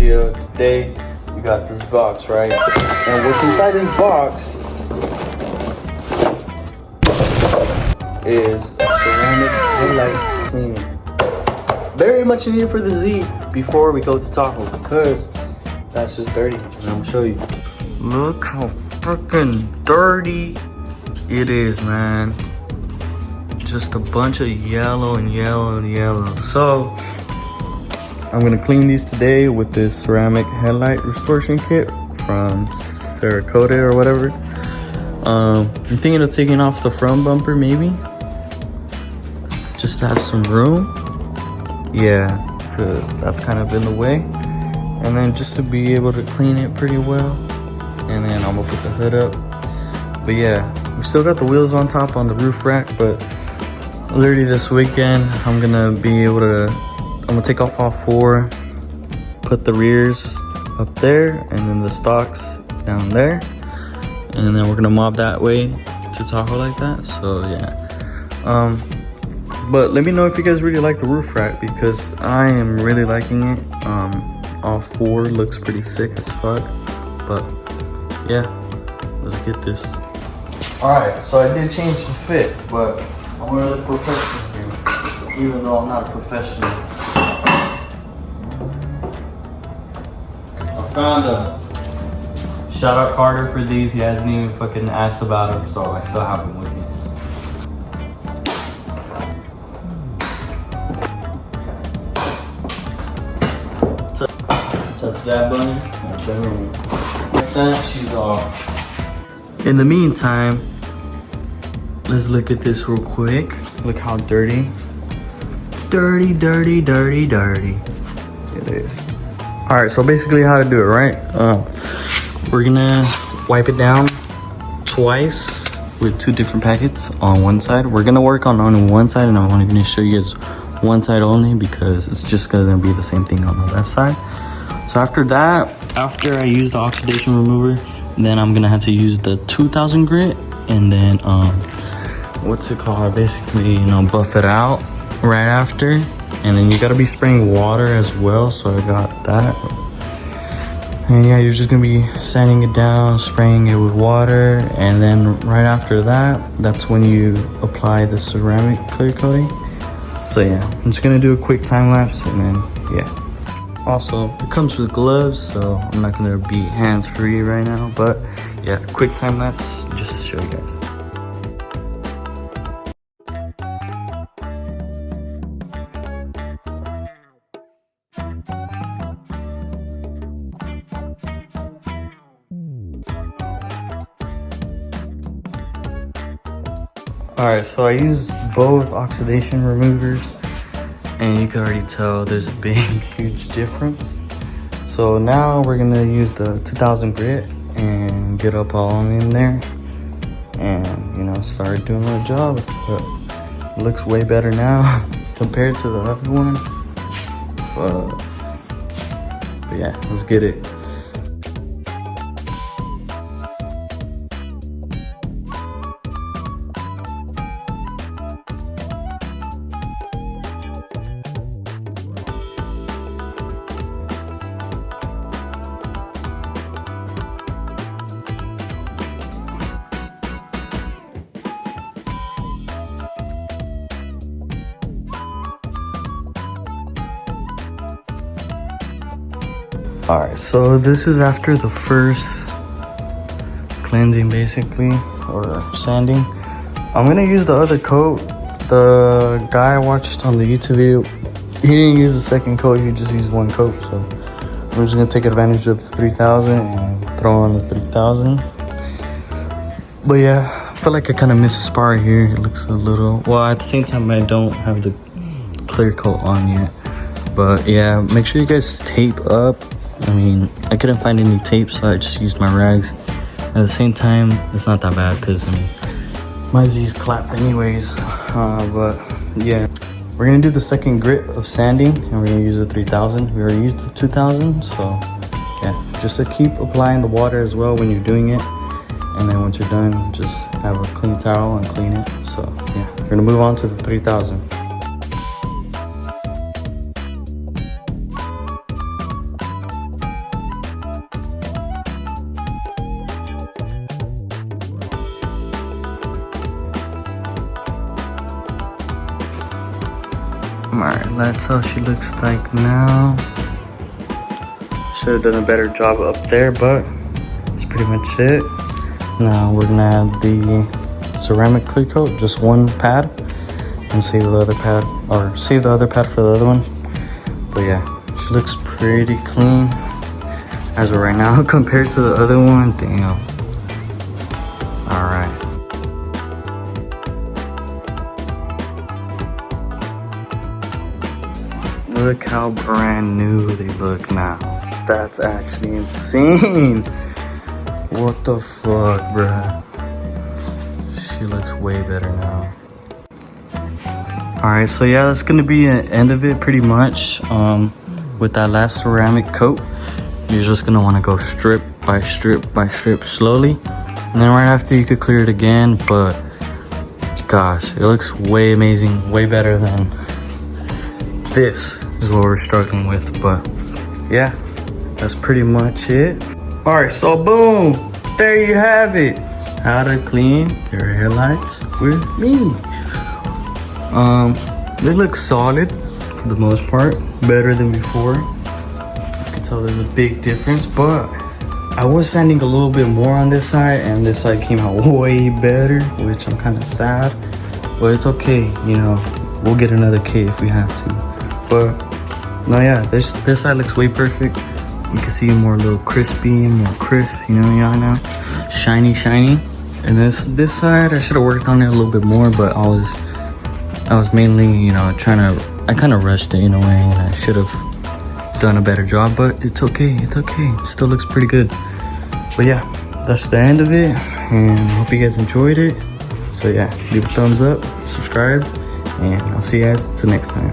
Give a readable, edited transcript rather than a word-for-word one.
video. Today we got this box, right? And what's inside this box is a ceramic headlight cleaner. Very much needed for the Z before we go to Tahoe because that's just dirty. And I'm gonna show you. Look how freaking dirty it is, man. Just a bunch of yellow and yellow and yellow. So I'm gonna clean these today with this ceramic headlight restoration kit from CERAKOTE or whatever. I'm thinking of taking off the front bumper maybe, just to have some room. Yeah, because that's kind of in the way. And then just to be able to clean it pretty well. And then I'm gonna put the hood up. But yeah, we still got the wheels on top on the roof rack, but literally this weekend I'm gonna take off all four, put the rears up there, and then the stocks down there, and then we're gonna mob that way to Tahoe like that. So yeah, but let me know if you guys really like the roof rack because I am really liking it. All four looks pretty sick as fuck. But yeah, let's get this. All right, so I did change the fit, but I want to look professional here, even though I'm not a professional. I found a shout out Carter for these. He hasn't even fucking asked about them, so I still have them with me. Touch that button. Like that, she's off. In the meantime, let's look at this real quick. Look how dirty. Dirty, dirty, dirty, dirty. It is. All right, so basically how to do it, right? We're gonna wipe it down twice with two different packets on one side. We're gonna work on only one side, and I'm only gonna show you guys one side only because it's just gonna be the same thing on the left side. So after that, after I use the oxidation remover, then I'm gonna have to use the 2000 grit, and then what's it called? Basically, you know, buff it out right after, and then you gotta be spraying water as well. So I got that, and yeah, you're just gonna be sanding it down, spraying it with water, and then right after that, that's when you apply the ceramic clear coating. So yeah, I'm just gonna do a quick time lapse, and then yeah. Also, it comes with gloves, so I'm not gonna be hands-free right now, but yeah, quick time lapse just to show you guys. All right, so I use both oxidation removers, and you can already tell there's a big, huge difference. So now we're gonna use the 2000 grit and get up all in there, and you know, start doing the job. But it looks way better now compared to the other one. But yeah, let's get it. All right, so this is after the first cleansing basically, or sanding. I'm gonna use the other coat. The guy I watched on the YouTube video, he didn't use the second coat, he just used one coat. So I'm just gonna take advantage of the 3000 and throw on the 3000. But yeah, I feel like I kind of missed a spot right here. It looks a little, well, at the same time I don't have the clear coat on yet. But yeah, make sure you guys tape up. I mean, I couldn't find any tape, so I just used my rags. At the same time, it's not that bad because I mean, my Z's clapped anyways. But yeah, we're gonna do the second grit of sanding, and we're gonna use the 3000. We already used the 2000, so yeah, just to keep applying the water as well when you're doing it. And then once you're done, just have a clean towel and clean it. So yeah, we're gonna move on to the 3000. Alright, that's how she looks like now. Should have done a better job up there, but that's pretty much it. Now we're gonna add the ceramic clear coat, just one pad, and save the other pad, or save the other pad for the other one. But yeah, she looks pretty clean as of right now compared to the other one. Damn. Alright. Look how brand new they look now. That's actually insane. What the fuck, bruh? She looks way better now. Alright, so yeah, that's gonna be the end of it pretty much. With that last ceramic coat, you're just gonna wanna go strip by strip by strip slowly. And then right after you could clear it again, but gosh, it looks way amazing, way better than this is what we're struggling with. But yeah, that's pretty much it. All right, so boom, there you have it. How to clean your headlights with me. They look solid for the most part, better than before. You can tell there's a big difference, but I was sanding a little bit more on this side, and this side came out way better, which I'm kind of sad, but it's okay, you know, we'll get another kit if we have to. But no, yeah, this side looks way perfect. You can see more little crispy, more crisp, you know, y'all know, shiny. And this side, I should have worked on it a little bit more, but I was mainly, you know, I kind of rushed it in a way, and I should have done a better job, but it's okay, it still looks pretty good. But yeah, that's the end of it, and I hope you guys enjoyed it. So yeah, leave a thumbs up, subscribe, and I'll see you guys till next time.